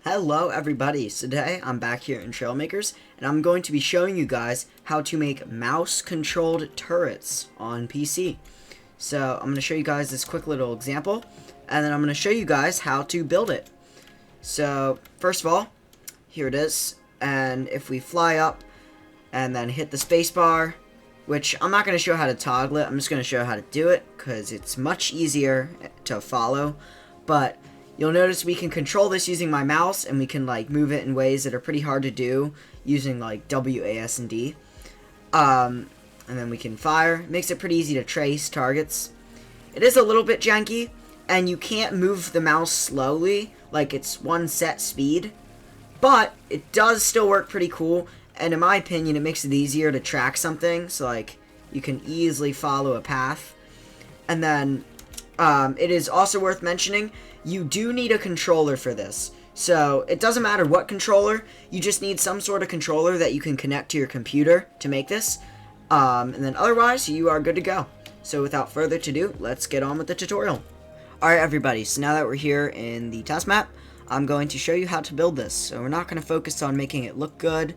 Hello everybody, so today I'm back here in Trailmakers and I'm going to be showing you guys how to make mouse controlled turrets on PC. So I'm going to show you guys this quick little example and then I'm going to show you guys how to build it. So first of all, here it is, and if we fly up and then hit the spacebar, which I'm not going to show how to toggle it, I'm just going to show how to do it because it's much easier to follow, but you'll notice we can control this using my mouse, and we can like move it in ways that are pretty hard to do using like WASD. And then we can fire. It makes it pretty easy to trace targets. It is a little bit janky, and you can't move the mouse slowly, like it's one set speed, but it does still work pretty cool, and in my opinion it makes it easier to track something, so like you can easily follow a path. And then it is also worth mentioning, you do need a controller for this. So it doesn't matter what controller, you just need some sort of controller that you can connect to your computer to make this. And then otherwise, you are good to go. So without further ado, let's get on with the tutorial. Alright everybody, so now that we're here in the test map, I'm going to show you how to build this. So we're not going to focus on making it look good,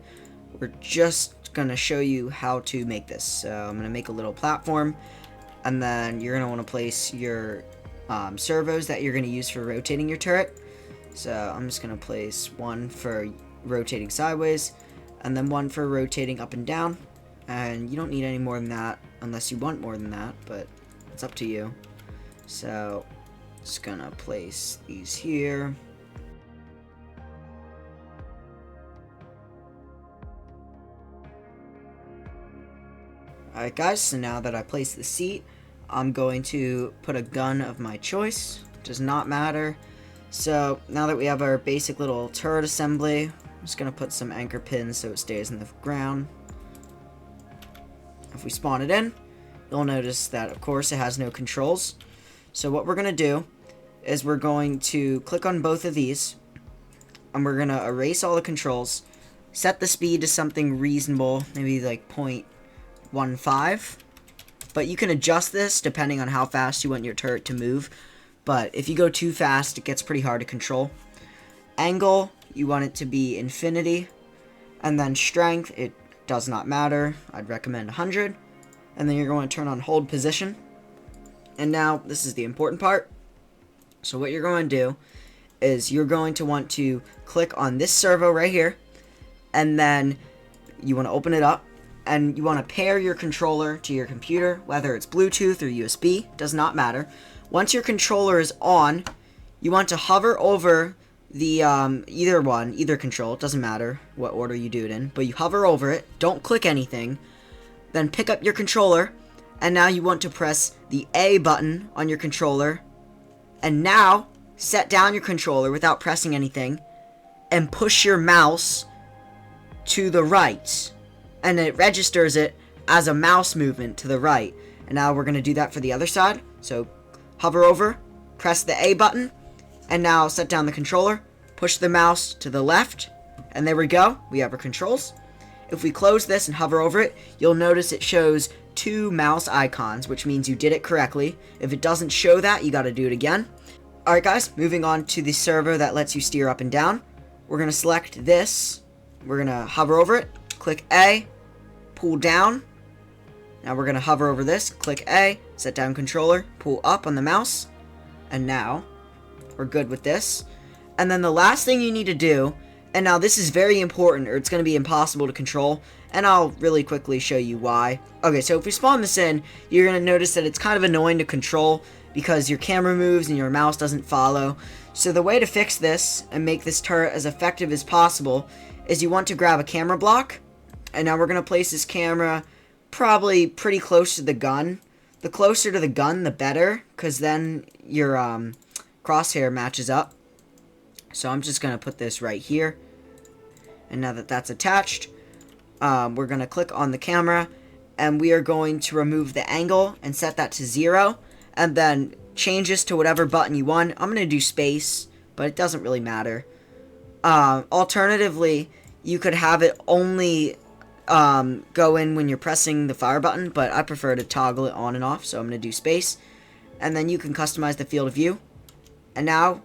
we're just going to show you how to make this. So I'm going to make a little platform, and then you're going to want to place your servos that you're going to use for rotating your turret. So I'm just going to place one for rotating sideways and then one for rotating up and down, and you don't need any more than that unless you want more than that, but it's up to you. So just gonna place these here. Alright guys, so now that I placed the seat, I'm going to put a gun of my choice. Does not matter. So now that we have our basic little turret assembly, I'm just going to put some anchor pins so it stays in the ground. If we spawn it in, you'll notice that of course it has no controls. So what we're going to do is we're going to click on both of these, and we're going to erase all the controls, set the speed to something reasonable, maybe like 0.15. But you can adjust this depending on how fast you want your turret to move. But if you go too fast, it gets pretty hard to control. Angle, you want it to be infinity. And then strength, it does not matter. I'd recommend 100. And then you're going to turn on hold position. And now, this is the important part. So what you're going to do is you're going to want to click on this servo right here. And then you want to open it up. And you want to pair your controller to your computer, whether it's Bluetooth or USB, does not matter. Once your controller is on, you want to hover over the either control, it doesn't matter what order you do it in, but you hover over it, don't click anything, then pick up your controller, and now you want to press the A button on your controller, and now set down your controller without pressing anything, and push your mouse to the right. And it registers it as a mouse movement to the right. And now we're going to do that for the other side. So hover over, press the A button, and now set down the controller, push the mouse to the left, and there we go, we have our controls. If we close this and hover over it, you'll notice it shows 2 mouse icons, which means you did it correctly. If it doesn't show that, you got to do it again. Alright guys, moving on to the server that lets you steer up and down. We're going to select this, we're going to hover over it, click A, pull down. Now we're going to hover over this, click A, set down controller, pull up on the mouse, and now we're good with this. And then the last thing you need to do, and now this is very important or it's going to be impossible to control, and I'll really quickly show you why. Okay, so if we spawn this in, you're going to notice that it's kind of annoying to control because your camera moves and your mouse doesn't follow. So the way to fix this and make this turret as effective as possible is you want to grab a camera block. And now we're going to place this camera probably pretty close to the gun. The closer to the gun, the better, because then your crosshair matches up. So I'm just going to put this right here. And now that that's attached, we're going to click on the camera, and we are going to remove the angle and set that to 0. And then change this to whatever button you want. I'm going to do space, but it doesn't really matter. Alternatively, you could have it only go in when you're pressing the fire button, but I prefer to toggle it on and off, so I'm going to do space. And then you can customize the field of view. And now,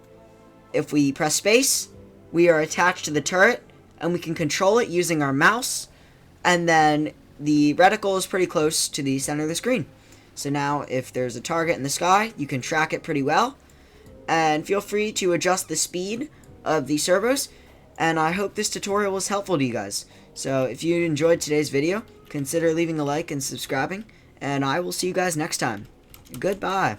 if we press space, we are attached to the turret, and we can control it using our mouse, and then the reticle is pretty close to the center of the screen. So now if there's a target in the sky, you can track it pretty well, and feel free to adjust the speed of the servos, and I hope this tutorial was helpful to you guys. So if you enjoyed today's video, consider leaving a like and subscribing, and I will see you guys next time. Goodbye.